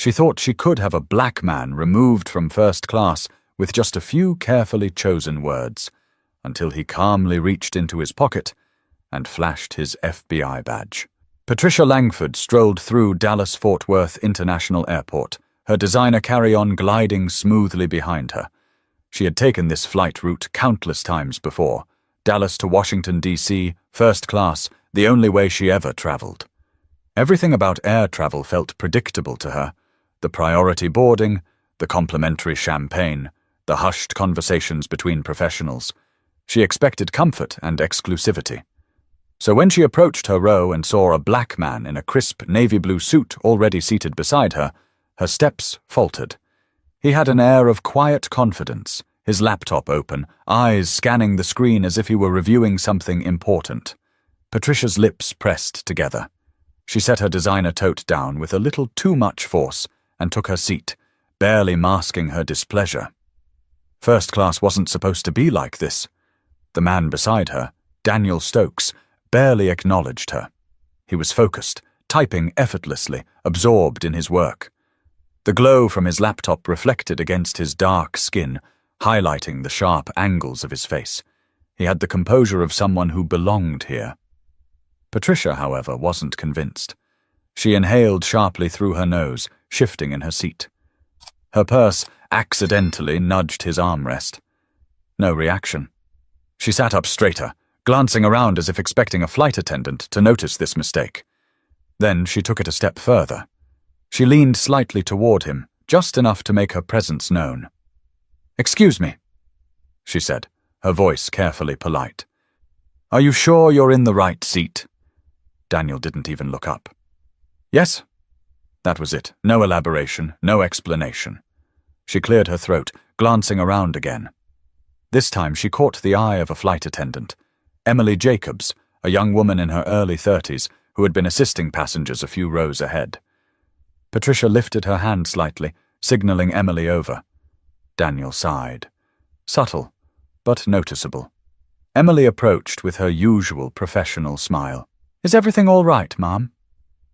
She thought she could have a black man removed from first class with just a few carefully chosen words, until he calmly reached into his pocket and flashed his FBI badge. Patricia Langford strolled through Dallas-Fort Worth International Airport, her designer carry-on gliding smoothly behind her. She had taken this flight route countless times before. Dallas to Washington, D.C., first class, the only way she ever traveled. Everything about air travel felt predictable to her. The priority boarding, the complimentary champagne, the hushed conversations between professionals. She expected comfort and exclusivity. So when she approached her row and saw a black man in a crisp navy blue suit already seated beside her, her steps faltered. He had an air of quiet confidence, his laptop open, eyes scanning the screen as if he were reviewing something important. Patricia's lips pressed together. She set her designer tote down with a little too much force and took her seat, barely masking her displeasure. First class wasn't supposed to be like this. The man beside her, Daniel Stokes, barely acknowledged her. He was focused, typing effortlessly, absorbed in his work. The glow from his laptop reflected against his dark skin, highlighting the sharp angles of his face. He had the composure of someone who belonged here. Patricia, however, wasn't convinced. She inhaled sharply through her nose, shifting in her seat. Her purse accidentally nudged his armrest. No reaction. She sat up straighter, glancing around as if expecting a flight attendant to notice this mistake. Then she took it a step further. She leaned slightly toward him, just enough to make her presence known. "Excuse me," she said, her voice carefully polite. "Are you sure you're in the right seat?" Daniel didn't even look up. "Yes." That was it. No elaboration, no explanation. She cleared her throat, glancing around again. This time she caught the eye of a flight attendant, Emily Jacobs, a young woman in her early 30s who had been assisting passengers a few rows ahead. Patricia lifted her hand slightly, signaling Emily over. Daniel sighed. Subtle, but noticeable. Emily approached with her usual professional smile. "Is everything all right, Ma'am?"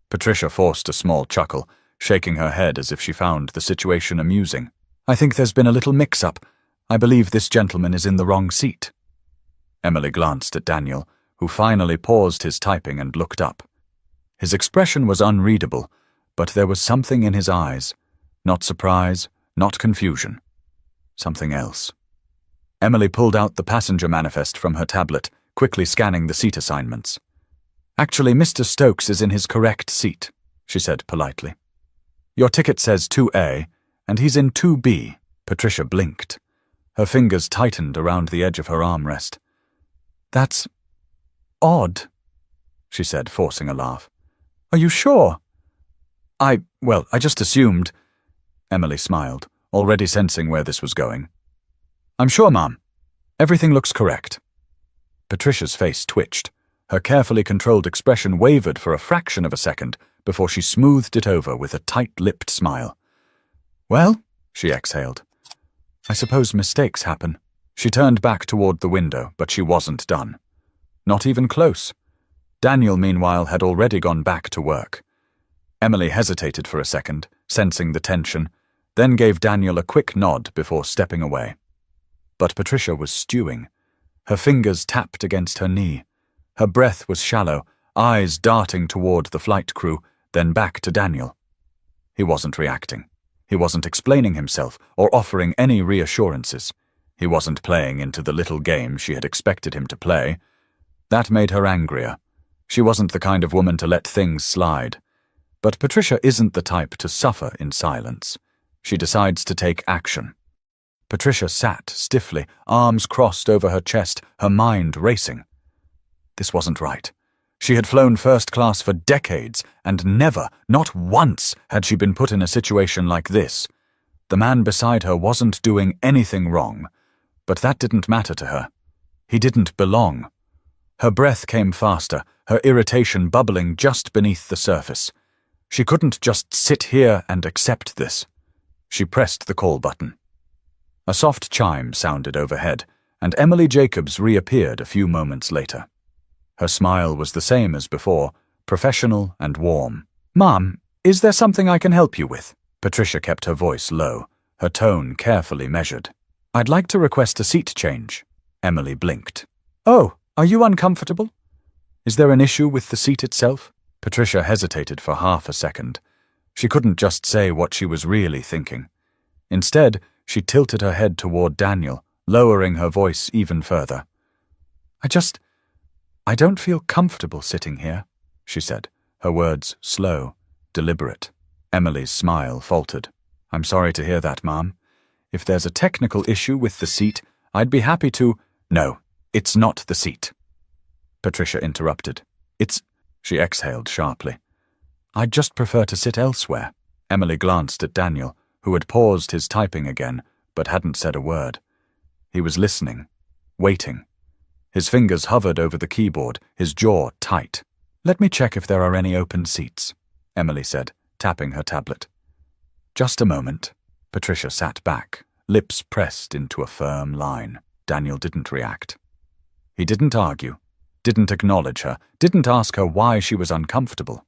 Patricia forced a small chuckle, shaking her head as if she found the situation amusing. "I think there's been a little mix-up. I believe this gentleman is in the wrong seat." Emily glanced at Daniel, who finally paused his typing and looked up. His expression was unreadable, but there was something in his eyes. Not surprise, not confusion. Something else. Emily pulled out the passenger manifest from her tablet, quickly scanning the seat assignments. "Actually, Mr. Stokes is in his correct seat," she said politely. "Your ticket says 2A, and he's in 2B." Patricia blinked. Her fingers tightened around the edge of her armrest. "That's odd," she said, forcing a laugh. "Are you sure?" I just assumed." Emily smiled, already sensing where this was going. "I'm sure, Ma'am. Everything looks correct." Patricia's face twitched. Her carefully controlled expression wavered for a fraction of a second before she smoothed it over with a tight-lipped smile. "Well," she exhaled, "I suppose mistakes happen." She turned back toward the window, but she wasn't done. Not even close. Daniel, meanwhile, had already gone back to work. Emily hesitated for a second, sensing the tension, then gave Daniel a quick nod before stepping away. But Patricia was stewing. Her fingers tapped against her knee. Her breath was shallow, eyes darting toward the flight crew, then back to Daniel. He wasn't reacting. He wasn't explaining himself or offering any reassurances. He wasn't playing into the little game she had expected him to play. That made her angrier. She wasn't the kind of woman to let things slide. But Patricia isn't the type to suffer in silence. She decides to take action. Patricia sat stiffly, arms crossed over her chest, her mind racing. This wasn't right. She had flown first class for decades, and never, not once, had she been put in a situation like this. The man beside her wasn't doing anything wrong, but that didn't matter to her. He didn't belong. Her breath came faster, her irritation bubbling just beneath the surface. She couldn't just sit here and accept this. She pressed the call button. A soft chime sounded overhead, and Emily Jacobs reappeared a few moments later. Her smile was the same as before, professional and warm. "Ma'am, is there something I can help you with?" Patricia kept her voice low, her tone carefully measured. "I'd like to request a seat change." Emily blinked. "Oh, are you uncomfortable? Is there an issue with the seat itself?" Patricia hesitated for half a second. She couldn't just say what she was really thinking. Instead, she tilted her head toward Daniel, lowering her voice even further. I don't feel comfortable sitting here," she said, her words slow, deliberate. Emily's smile faltered. "I'm sorry to hear that, Ma'am. If there's a technical issue with the seat, I'd be happy to—" "No, it's not the seat," Patricia interrupted. She exhaled sharply. "I'd just prefer to sit elsewhere." Emily glanced at Daniel, who had paused his typing again, but hadn't said a word. He was listening, waiting. His fingers hovered over the keyboard, his jaw tight. "Let me check if there are any open seats," Emily said, tapping her tablet. "Just a moment." Patricia sat back, lips pressed into a firm line. Daniel didn't react. He didn't argue, didn't acknowledge her, didn't ask her why she was uncomfortable.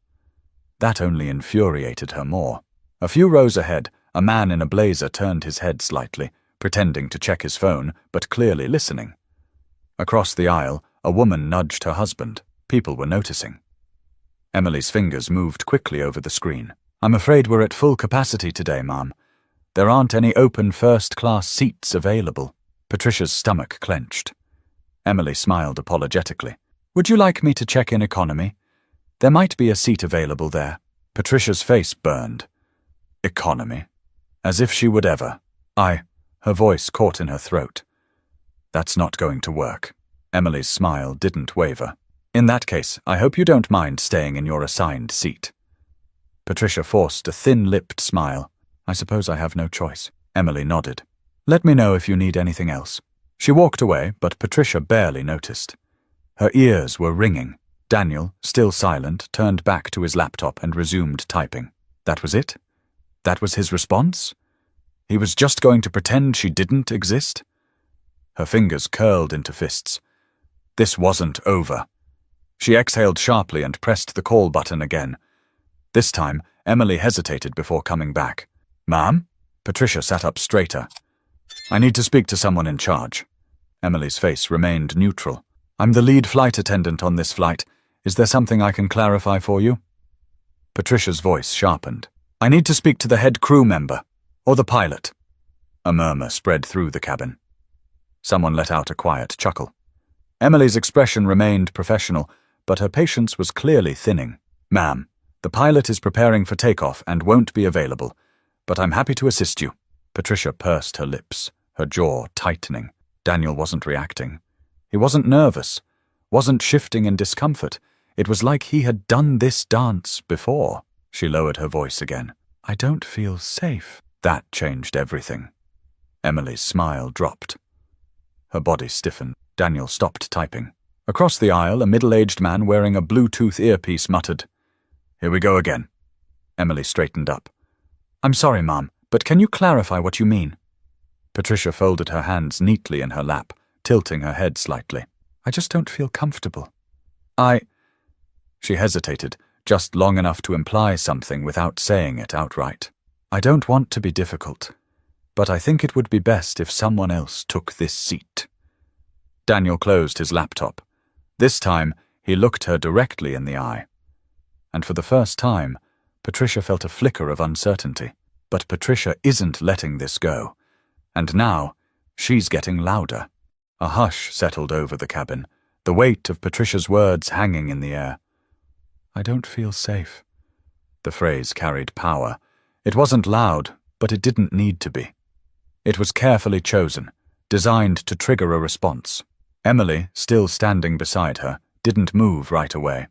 That only infuriated her more. A few rows ahead, a man in a blazer turned his head slightly, pretending to check his phone, but clearly listening. Across the aisle, a woman nudged her husband. People were noticing. Emily's fingers moved quickly over the screen. "I'm afraid we're at full capacity today, Ma'am. There aren't any open first-class seats available." Patricia's stomach clenched. Emily smiled apologetically. "Would you like me to check in economy? There might be a seat available there." Patricia's face burned. "Economy? As if she would ever." Her voice caught in her throat. "That's not going to work." Emily's smile didn't waver. "In that case, I hope you don't mind staying in your assigned seat." Patricia forced a thin-lipped smile. "I suppose I have no choice." Emily nodded. "Let me know if you need anything else." She walked away, but Patricia barely noticed. Her ears were ringing. Daniel, still silent, turned back to his laptop and resumed typing. That was it? That was his response? He was just going to pretend she didn't exist? Her fingers curled into fists. This wasn't over. She exhaled sharply and pressed the call button again. This time, Emily hesitated before coming back. "Ma'am?" Patricia sat up straighter. "I need to speak to someone in charge." Emily's face remained neutral. "I'm the lead flight attendant on this flight. Is there something I can clarify for you?" Patricia's voice sharpened. "I need to speak to the head crew member, or the pilot." A murmur spread through the cabin. Someone let out a quiet chuckle. Emily's expression remained professional, but her patience was clearly thinning. "Ma'am, the pilot is preparing for takeoff and won't be available, but I'm happy to assist you." Patricia pursed her lips, her jaw tightening. Daniel wasn't reacting. He wasn't nervous, wasn't shifting in discomfort. It was like he had done this dance before. She lowered her voice again. "I don't feel safe." That changed everything. Emily's smile dropped. Her body stiffened. Daniel stopped typing. Across the aisle, a middle-aged man wearing a Bluetooth earpiece muttered, "Here we go again." Emily straightened up. "I'm sorry, Ma'am, but can you clarify what you mean?" Patricia folded her hands neatly in her lap, tilting her head slightly. "I just don't feel comfortable." She hesitated, just long enough to imply something without saying it outright. "I don't want to be difficult, but I think it would be best if someone else took this seat." Daniel closed his laptop. This time, he looked her directly in the eye. And for the first time, Patricia felt a flicker of uncertainty. But Patricia isn't letting this go. And now, she's getting louder. A hush settled over the cabin, the weight of Patricia's words hanging in the air. "I don't feel safe." The phrase carried power. It wasn't loud, but it didn't need to be. It was carefully chosen, designed to trigger a response. Emily, still standing beside her, didn't move right away.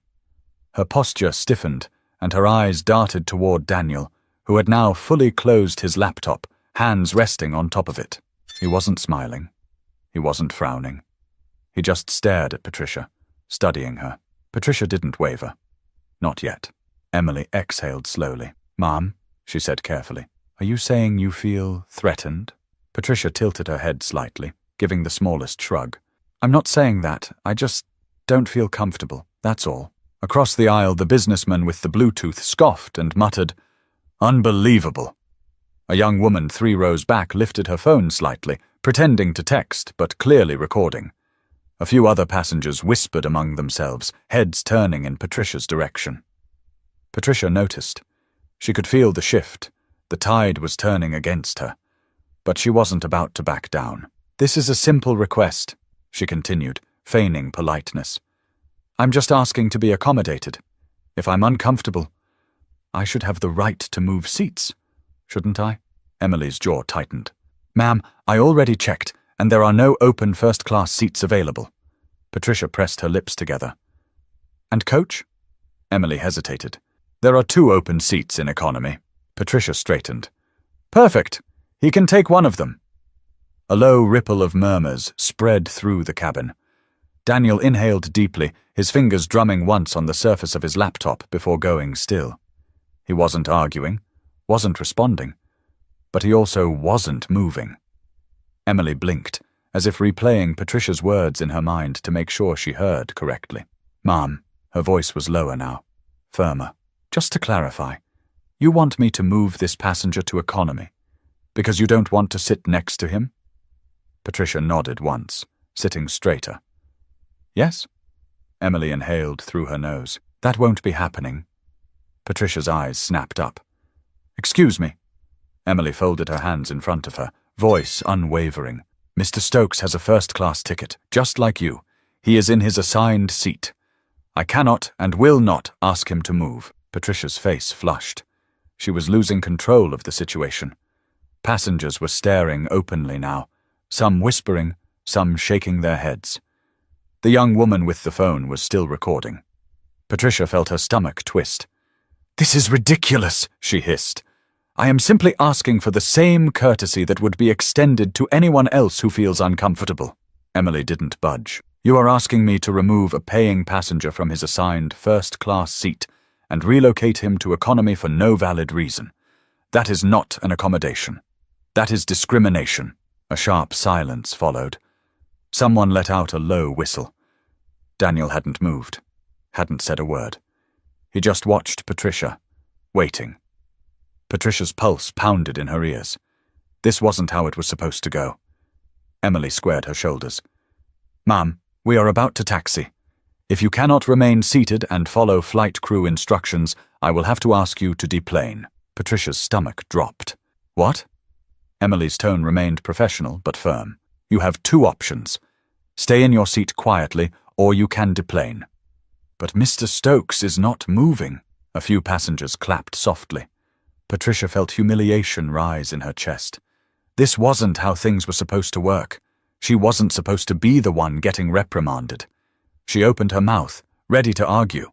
Her posture stiffened, and her eyes darted toward Daniel, who had now fully closed his laptop, hands resting on top of it. He wasn't smiling. He wasn't frowning. He just stared at Patricia, studying her. Patricia didn't waver. Not yet. Emily exhaled slowly. "Ma'am," she said carefully, "are you saying you feel threatened?" Patricia tilted her head slightly, giving the smallest shrug. "I'm not saying that. I just don't feel comfortable, that's all." Across the aisle, the businessman with the Bluetooth scoffed and muttered, "Unbelievable." A young woman 3 rows back lifted her phone slightly, pretending to text, but clearly recording. A few other passengers whispered among themselves, heads turning in Patricia's direction. Patricia noticed. She could feel the shift. The tide was turning against her. But she wasn't about to back down. "This is a simple request," she continued, feigning politeness. "I'm just asking to be accommodated. If I'm uncomfortable, I should have the right to move seats, shouldn't I?" Emily's jaw tightened. "Ma'am, I already checked, and there are no open first-class seats available." Patricia pressed her lips together. "And coach?" Emily hesitated. "There are 2 open seats in economy." Patricia straightened. "Perfect. He can take one of them." A low ripple of murmurs spread through the cabin. Daniel inhaled deeply, his fingers drumming once on the surface of his laptop before going still. He wasn't arguing, wasn't responding, but he also wasn't moving. Emily blinked, as if replaying Patricia's words in her mind to make sure she heard correctly. "Ma'am," her voice was lower now, firmer. "Just to clarify, you want me to move this passenger to economy, because you don't want to sit next to him?" Patricia nodded once, sitting straighter. "Yes?" Emily inhaled through her nose. "That won't be happening." Patricia's eyes snapped up. "Excuse me." Emily folded her hands in front of her, voice unwavering. "Mr. Stokes has a first-class ticket, just like you. He is in his assigned seat. I cannot and will not ask him to move." Patricia's face flushed. She was losing control of the situation. Passengers were staring openly now, some whispering, some shaking their heads. The young woman with the phone was still recording. Patricia felt her stomach twist. "This is ridiculous," she hissed. "I am simply asking for the same courtesy that would be extended to anyone else who feels uncomfortable." Emily didn't budge. "You are asking me to remove a paying passenger from his assigned first-class seat and relocate him to economy for no valid reason. That is not an accommodation. That is discrimination." A sharp silence followed. Someone let out a low whistle. Daniel hadn't moved, hadn't said a word. He just watched Patricia, waiting. Patricia's pulse pounded in her ears. This wasn't how it was supposed to go. Emily squared her shoulders. "Ma'am, we are about to taxi. If you cannot remain seated and follow flight crew instructions, I will have to ask you to deplane." Patricia's stomach dropped. "What?" Emily's tone remained professional but firm. "You have 2 options. Stay in your seat quietly, or you can deplane." "But Mr. Stokes is not moving." A few passengers clapped softly. Patricia felt humiliation rise in her chest. This wasn't how things were supposed to work. She wasn't supposed to be the one getting reprimanded. She opened her mouth, ready to argue.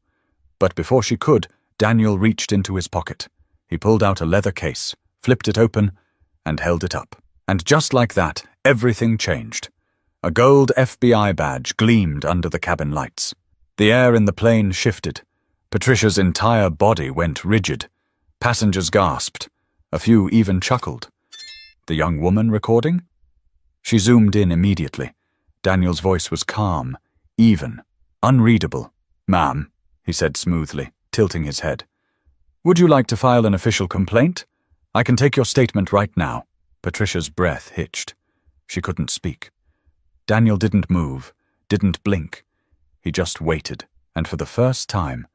But before she could, Daniel reached into his pocket. He pulled out a leather case, flipped it open, and held it up. And just like that, everything changed. A gold FBI badge gleamed under the cabin lights. The air in the plane shifted. Patricia's entire body went rigid. Passengers gasped. A few even chuckled. The young woman recording? She zoomed in immediately. Daniel's voice was calm, even, unreadable. "Ma'am," he said smoothly, tilting his head. "Would you like to file an official complaint? I can take your statement right now." Patricia's breath hitched. She couldn't speak. Daniel didn't move, didn't blink. He just waited, and for the first time,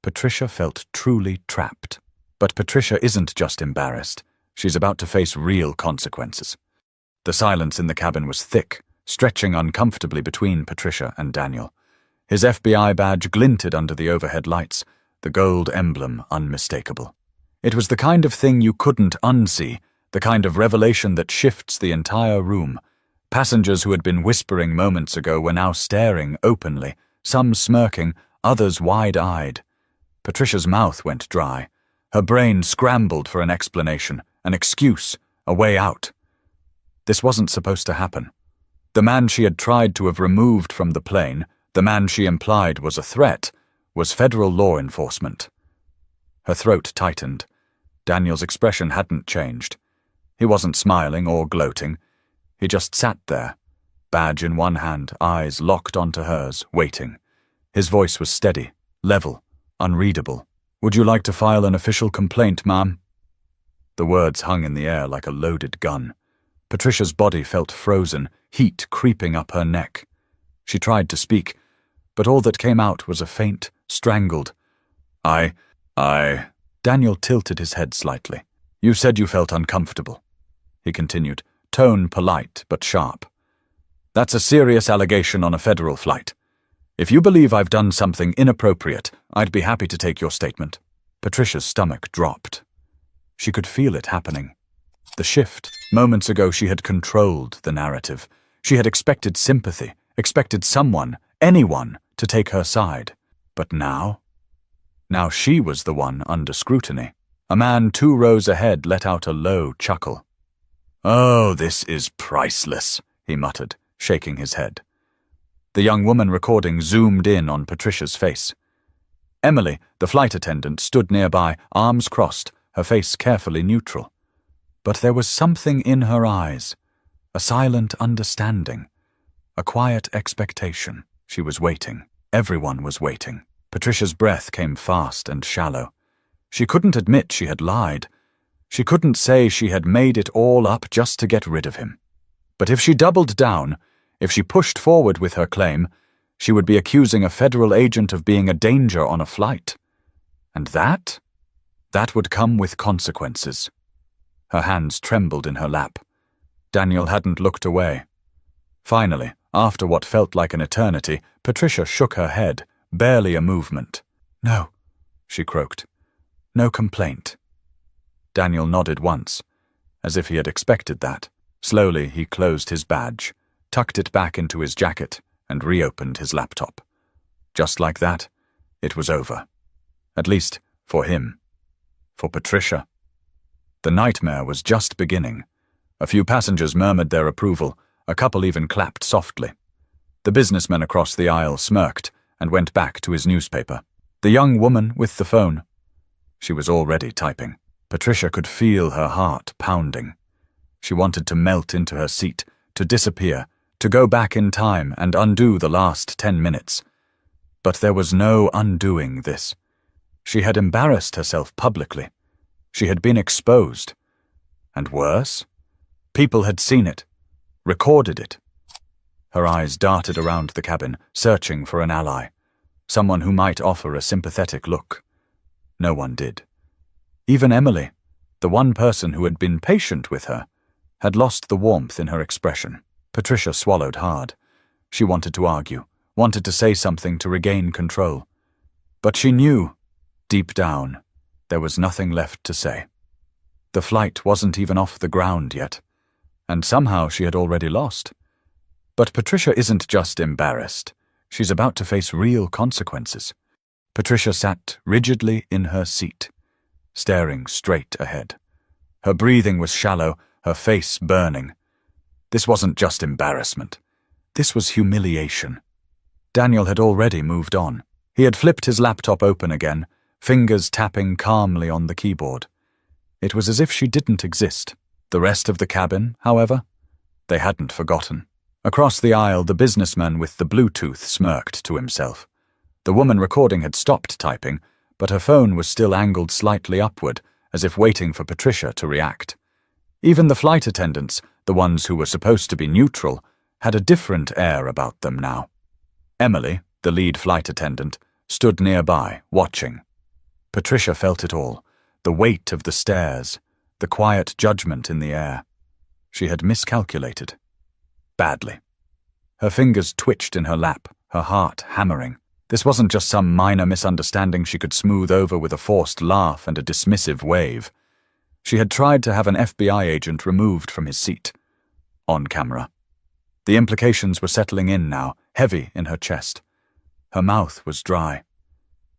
Patricia felt truly trapped. But Patricia isn't just embarrassed. She's about to face real consequences. The silence in the cabin was thick, stretching uncomfortably between Patricia and Daniel. His FBI badge glinted under the overhead lights, the gold emblem unmistakable. It was the kind of thing you couldn't unsee, the kind of revelation that shifts the entire room. Passengers who had been whispering moments ago were now staring openly, some smirking, others wide-eyed. Patricia's mouth went dry. Her brain scrambled for an explanation, an excuse, a way out. This wasn't supposed to happen. The man she had tried to have removed from the plane, the man she implied was a threat, was federal law enforcement. Her throat tightened. Daniel's expression hadn't changed. He wasn't smiling or gloating. He just sat there, badge in one hand, eyes locked onto hers, waiting. His voice was steady, level, unreadable. "Would you like to file an official complaint, ma'am?" The words hung in the air like a loaded gun. Patricia's body felt frozen, heat creeping up her neck. She tried to speak, but all that came out was a faint, strangled, I... Daniel tilted his head slightly. You said you felt uncomfortable, he continued, tone polite but sharp. That's a serious allegation on a federal flight. If you believe I've done something inappropriate, I'd be happy to take your statement. Patricia's stomach dropped. She could feel it happening. The shift. Moments ago she had controlled the narrative. She had expected sympathy, expected someone, anyone, to take her side. But now? Now she was the one under scrutiny. A man 2 rows ahead let out a low chuckle. Oh, this is priceless, he muttered, shaking his head. The young woman recording zoomed in on Patricia's face. Emily, the flight attendant, stood nearby, arms crossed, her face carefully neutral. But there was something in her eyes, a silent understanding, a quiet expectation. She was waiting. Everyone was waiting. Patricia's breath came fast and shallow. She couldn't admit she had lied. She couldn't say she had made it all up just to get rid of him. But if she doubled down, if she pushed forward with her claim, she would be accusing a federal agent of being a danger on a flight. And that would come with consequences. Her hands trembled in her lap. Daniel hadn't looked away. Finally, after what felt like an eternity, Patricia shook her head, barely a movement. No, she croaked. No complaint. Daniel nodded once, as if he had expected that. Slowly he closed his badge, tucked it back into his jacket, and reopened his laptop. Just like that, it was over. At least, for him. For Patricia. The nightmare was just beginning. A few passengers murmured their approval, a couple even clapped softly. The businessman across the aisle smirked and went back to his newspaper. The young woman with the phone. She was already typing. Patricia could feel her heart pounding. She wanted to melt into her seat, to disappear, to go back in time and undo the last 10 minutes. But there was no undoing this. She had embarrassed herself publicly. She had been exposed. And worse, people had seen it, recorded it. Her eyes darted around the cabin, searching for an ally, someone who might offer a sympathetic look. No one did. Even Emily, the one person who had been patient with her, had lost the warmth in her expression. Patricia swallowed hard. She wanted to argue, wanted to say something to regain control. But she knew, deep down, there was nothing left to say. The flight wasn't even off the ground yet, and somehow she had already lost. But Patricia isn't just embarrassed. She's about to face real consequences. Patricia sat rigidly in her seat, staring straight ahead. Her breathing was shallow, her face burning. This wasn't just embarrassment. This was humiliation. Daniel had already moved on. He had flipped his laptop open again, fingers tapping calmly on the keyboard. It was as if she didn't exist. The rest of the cabin, however, they hadn't forgotten. Across the aisle, the businessman with the Bluetooth smirked to himself. The woman recording had stopped typing, but her phone was still angled slightly upward, as if waiting for Patricia to react. Even the flight attendants, the ones who were supposed to be neutral, had a different air about them now. Emily, the lead flight attendant, stood nearby, watching. Patricia felt it all, the weight of the stairs, the quiet judgment in the air. She had miscalculated. Badly. Her fingers twitched in her lap, her heart hammering. This wasn't just some minor misunderstanding she could smooth over with a forced laugh and a dismissive wave. She had tried to have an FBI agent removed from his seat. On camera. The implications were settling in now, heavy in her chest. Her mouth was dry.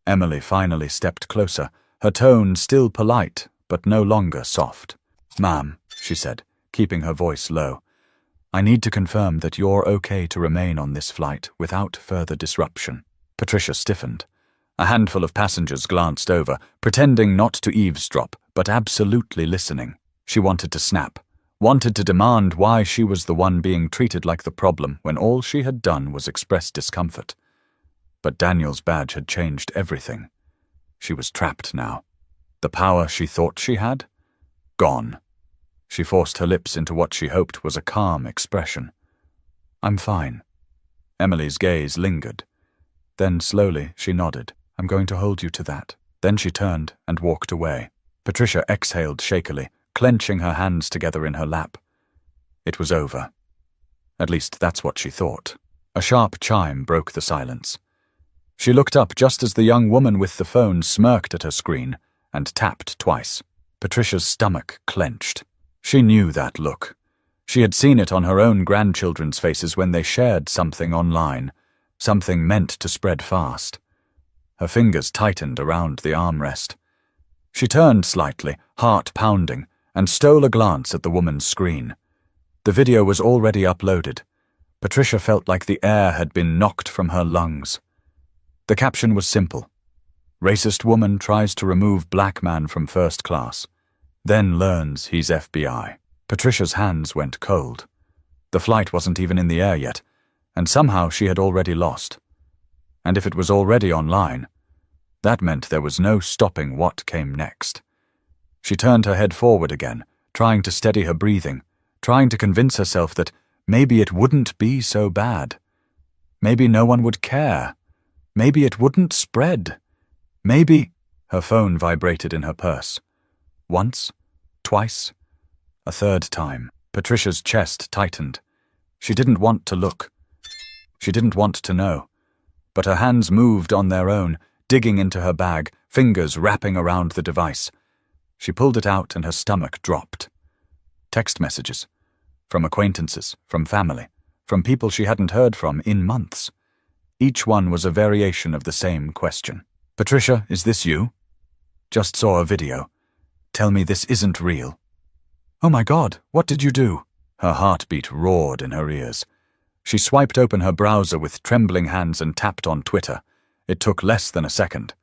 Emily finally stepped closer, her tone still polite, but no longer soft. "Ma'am," she said, keeping her voice low, "I need to confirm that you're okay to remain on this flight without further disruption." Patricia stiffened. A handful of passengers glanced over, pretending not to eavesdrop, but absolutely listening. She wanted to snap, wanted to demand why she was the one being treated like the problem when all she had done was express discomfort. But Daniel's badge had changed everything. She was trapped now. The power she thought she had? Gone. She forced her lips into what she hoped was a calm expression. I'm fine. Emily's gaze lingered. Then slowly she nodded. I'm going to hold you to that. Then she turned and walked away. Patricia exhaled shakily, clenching her hands together in her lap. It was over. At least that's what she thought. A sharp chime broke the silence. She looked up just as the young woman with the phone smirked at her screen and tapped twice. Patricia's stomach clenched. She knew that look. She had seen it on her own grandchildren's faces when they shared something online, something meant to spread fast. Her fingers tightened around the armrest. She turned slightly, heart pounding, and stole a glance at the woman's screen. The video was already uploaded. Patricia felt like the air had been knocked from her lungs. The caption was simple. Racist woman tries to remove black man from first class, then learns he's FBI. Patricia's hands went cold. The flight wasn't even in the air yet, and somehow she had already lost. And if it was already online, that meant there was no stopping what came next. She turned her head forward again, trying to steady her breathing, trying to convince herself that maybe it wouldn't be so bad. Maybe no one would care. Maybe it wouldn't spread. Maybe— Her phone vibrated in her purse. Once, twice, a third time. Patricia's chest tightened. She didn't want to look. She didn't want to know. But her hands moved on their own, digging into her bag, fingers wrapping around the device. She pulled it out and her stomach dropped. Text messages. From acquaintances, from family, from people she hadn't heard from in months. Each one was a variation of the same question. Patricia, is this you? Just saw a video. Tell me this isn't real. Oh my God, what did you do? Her heartbeat roared in her ears. She swiped open her browser with trembling hands and tapped on Twitter. It took less than a second.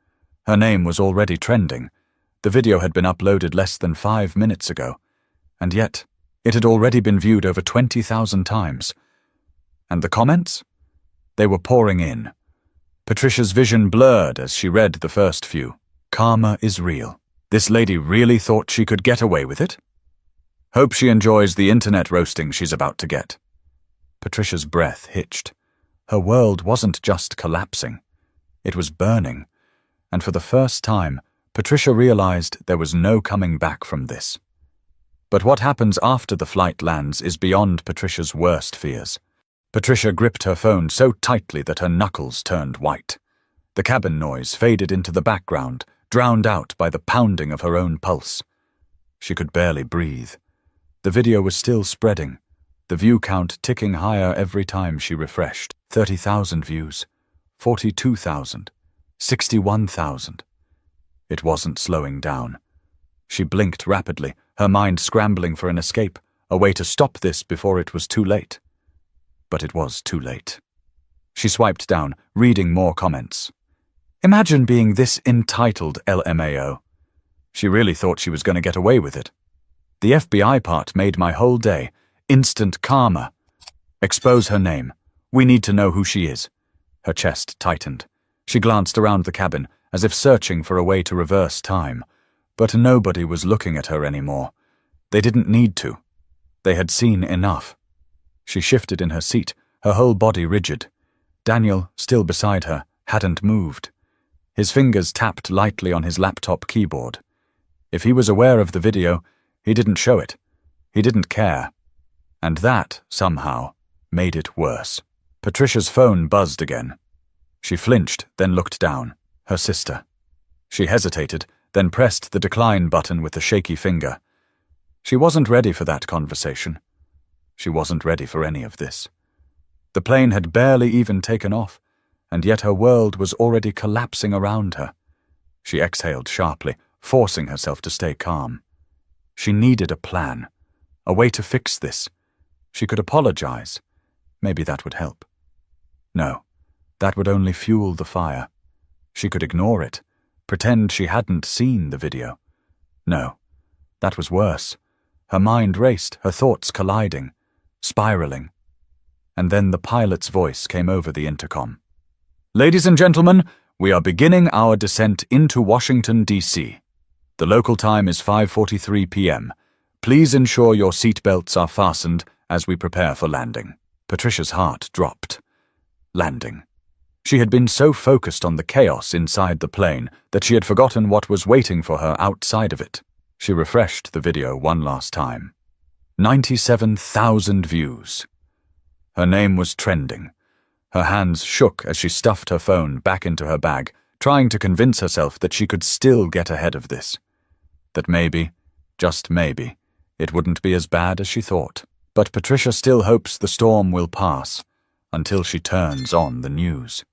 Her name was already trending. The video had been uploaded less than 5 minutes ago. And yet, it had already been viewed over 20,000 times. And the comments? They were pouring in. Patricia's vision blurred as she read the first few. Karma is real. This lady really thought she could get away with it? Hope she enjoys the internet roasting she's about to get. Patricia's breath hitched. Her world wasn't just collapsing. It was burning. And for the first time, Patricia realized there was no coming back from this. But what happens after the flight lands is beyond Patricia's worst fears. Patricia gripped her phone so tightly that her knuckles turned white. The cabin noise faded into the background, drowned out by the pounding of her own pulse. She could barely breathe. The video was still spreading, the view count ticking higher every time she refreshed. 30,000 views, 42,000, 61,000. It wasn't slowing down. She blinked rapidly, her mind scrambling for an escape, a way to stop this before it was too late. But it was too late. She swiped down, reading more comments. Imagine being this entitled, LMAO. She really thought she was going to get away with it. The FBI part made my whole day. Instant karma. Expose her name. We need to know who she is. Her chest tightened. She glanced around the cabin, as if searching for a way to reverse time. But nobody was looking at her anymore. They didn't need to. They had seen enough. She shifted in her seat, her whole body rigid. Daniel, still beside her, hadn't moved. His fingers tapped lightly on his laptop keyboard. If he was aware of the video, he didn't show it. He didn't care. And that, somehow, made it worse. Patricia's phone buzzed again. She flinched, then looked down. Her sister. She hesitated, then pressed the decline button with a shaky finger. She wasn't ready for that conversation. She wasn't ready for any of this. The plane had barely even taken off, and yet her world was already collapsing around her. She exhaled sharply, forcing herself to stay calm. She needed a plan, a way to fix this. She could apologize. Maybe that would help. No, that would only fuel the fire. She could ignore it, pretend she hadn't seen the video. No, that was worse. Her mind raced, her thoughts colliding, spiraling. And then the pilot's voice came over the intercom. Ladies and gentlemen, we are beginning our descent into Washington, D.C. The local time is 5:43 p.m. Please ensure your seatbelts are fastened as we prepare for landing. Patricia's heart dropped. Landing. She had been so focused on the chaos inside the plane that she had forgotten what was waiting for her outside of it. She refreshed the video one last time. 97,000 views. Her name was trending. Her hands shook as she stuffed her phone back into her bag, trying to convince herself that she could still get ahead of this. That maybe, just maybe, it wouldn't be as bad as she thought. But Patricia still hopes the storm will pass until she turns on the news.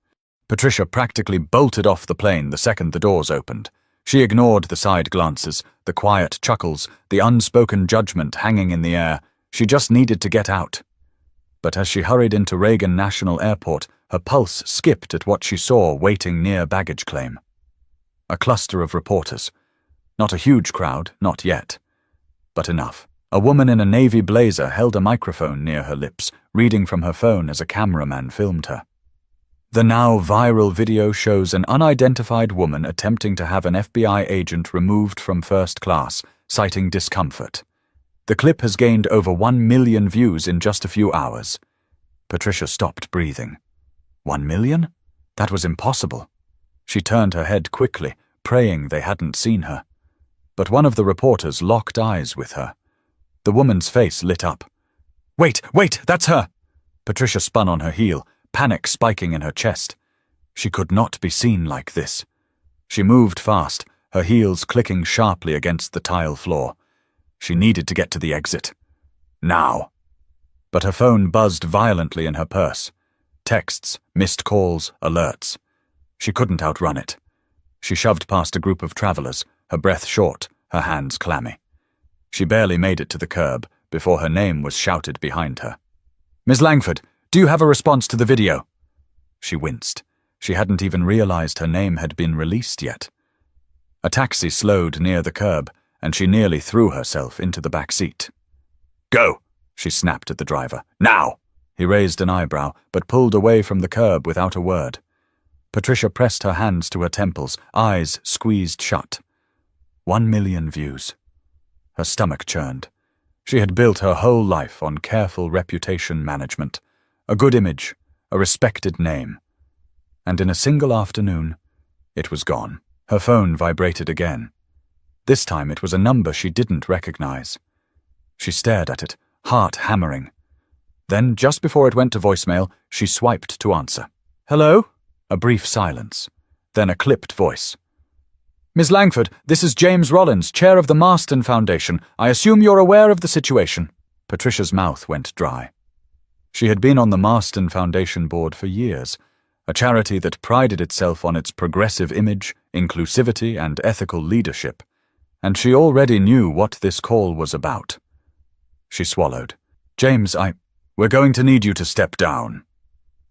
Patricia practically bolted off the plane the second the doors opened. She ignored the side glances, the quiet chuckles, the unspoken judgment hanging in the air. She just needed to get out. But as she hurried into Reagan National Airport, her pulse skipped at what she saw waiting near baggage claim. A cluster of reporters. Not a huge crowd, not yet. But enough. A woman in a navy blazer held a microphone near her lips, reading from her phone as a cameraman filmed her. The now viral video shows an unidentified woman attempting to have an FBI agent removed from first class, citing discomfort. The clip has gained over 1 million views in just a few hours. Patricia stopped breathing. 1 million? That was impossible. She turned her head quickly, praying they hadn't seen her. But one of the reporters locked eyes with her. The woman's face lit up. Wait, that's her! Patricia spun on her heel, panic spiking in her chest. She could not be seen like this. She moved fast, her heels clicking sharply against the tile floor. She needed to get to the exit. Now. But her phone buzzed violently in her purse. Texts, missed calls, alerts. She couldn't outrun it. She shoved past a group of travelers, her breath short, her hands clammy. She barely made it to the curb before her name was shouted behind her. Ms. Langford, do you have a response to the video? She winced. She hadn't even realized her name had been released yet. A taxi slowed near the curb, and she nearly threw herself into the back seat. Go, she snapped at the driver. Now! He raised an eyebrow, but pulled away from the curb without a word. Patricia pressed her hands to her temples, eyes squeezed shut. 1 million views. Her stomach churned. She had built her whole life on careful reputation management. A good image, a respected name. And in a single afternoon, it was gone. Her phone vibrated again. This time it was a number she didn't recognize. She stared at it, heart hammering. Then, just before it went to voicemail, she swiped to answer. Hello? A brief silence. Then a clipped voice. Ms. Langford, this is James Rollins, chair of the Marston Foundation. I assume you're aware of the situation. Patricia's mouth went dry. She had been on the Marston Foundation board for years, a charity that prided itself on its progressive image, inclusivity, and ethical leadership, and she already knew what this call was about. She swallowed. James, we're going to need you to step down,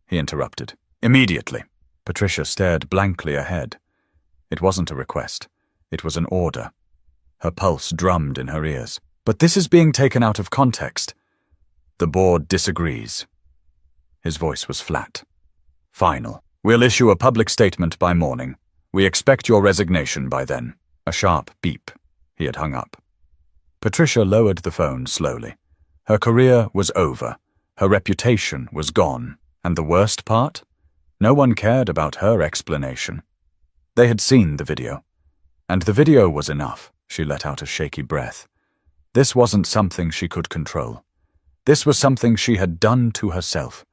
he interrupted. Immediately. Patricia stared blankly ahead. It wasn't a request. It was an order. Her pulse drummed in her ears. But this is being taken out of context. The board disagrees. His voice was flat. Final. We'll issue a public statement by morning. We expect your resignation by then. A sharp beep. He had hung up. Patricia lowered the phone slowly. Her career was over. Her reputation was gone. And the worst part? No one cared about her explanation. They had seen the video. And the video was enough. She let out a shaky breath. This wasn't something she could control. This was something she had done to herself.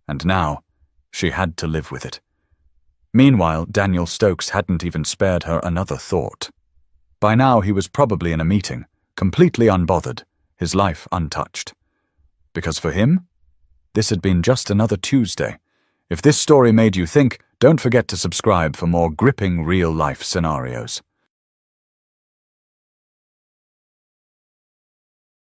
And now, she had to live with it. Meanwhile, Daniel Stokes hadn't even spared her another thought. By now he was probably in a meeting, completely unbothered, his life untouched. Because for him, this had been just another Tuesday. If this story made you think, don't forget to subscribe for more gripping real-life scenarios.